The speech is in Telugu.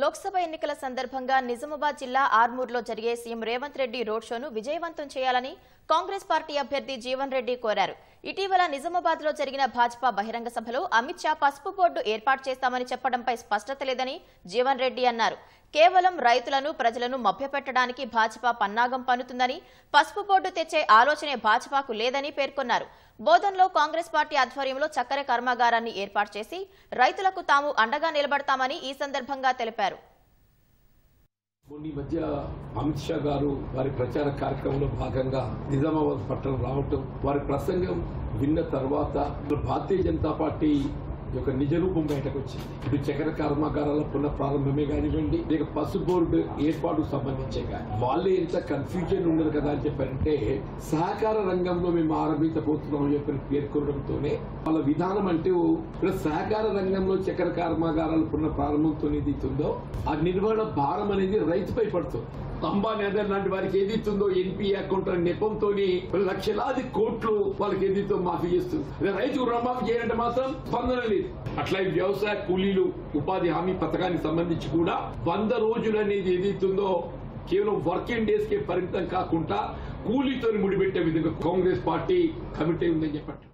లోక్సభ ఎన్నికల సందర్భంగా నిజామాబాద్ జిల్లా ఆర్మూర్లో జరిగే సీఎం రేవంత్ రెడ్డి రోడ్ షోను విజయవంతం చేయాలని కాంగ్రెస్ పార్టీ అభ్యర్థి జీవన్ రెడ్డి కోరారు. ఇటీవల నిజామాబాద్లో జరిగిన భాజపా బహిరంగ సభలో అమిత్ షా పసుపు బోర్డు ఏర్పాటు చేస్తామని చెప్పడంపై స్పష్టత లేదని జీవన్ రెడ్డి అన్నారు. కేవలం రైతులను ప్రజలను మభ్యపెట్టడానికి భాజపా పన్నాగం పన్నుతుందని, పసుపు బోర్డు తెచ్చే ఆలోచనే భాజపాకు లేదని పేర్కొన్నారు. బోధన్లో కాంగ్రెస్ పార్టీ ఆధ్వర్యంలో చక్కెర కర్మాగారాన్ని ఏర్పాటు చేసి రైతులకు తాము అండగా నిలబడతామని ఈ సందర్భంగా తెలిపారు. ఈ మధ్య అమిత్ షా గారు వారి ప్రచార కార్యక్రమంలో భాగంగా నిజామాబాద్ పట్టణం రావటం, వారి ప్రసంగం విన్న తర్వాత భారతీయ జనతా పార్టీ యొక్క నిజ రూపం బయటకు వచ్చింది. ఇప్పుడు చక్కెర కర్మాగారాల పునః ప్రారంభమే కానివ్వండి, లేక పసుపు బోర్డు ఏర్పాటుకు సంబంధించే కానీ వాళ్ళే ఎంత కన్ఫ్యూజన్ ఉండదు కదా అని చెప్పారంటే, సహకార రంగంలో మేము ఆరంభించబోతున్నాం చెప్పి పేర్కొనడంతోనే వాళ్ళ విధానం అంటూ సహకార రంగంలో చక్కెర కర్మాగారాల పునః ప్రారంభంతో ఏదైతుందో ఆ నిర్వహణ భారం అనేది రైతుపై పడుతుంది. అంబానీ అదర్ లాంటి వారికి ఏదైతుందో ఎన్పీ అకౌంట్ నెపంతో లక్షలాది కోట్లు వాళ్ళకి ఏదైతే మాఫీ చేస్తుంది. రైతుకు రుణమాఫీ చేయాలంటే మాత్రం స్పందన లేదు. అట్లా వ్యవసాయ కూలీలు ఉపాధి హామీ పథకానికి సంబంధించి కూడా 100 రోజులు అనేది ఏదైతుందో కేవలం వర్కింగ్ డేస్ కే పరిమితం కాకుండా కూలీతో ముడిపెట్టే విధంగా కాంగ్రెస్ పార్టీ కమిటీ ఉందని చెప్పండి.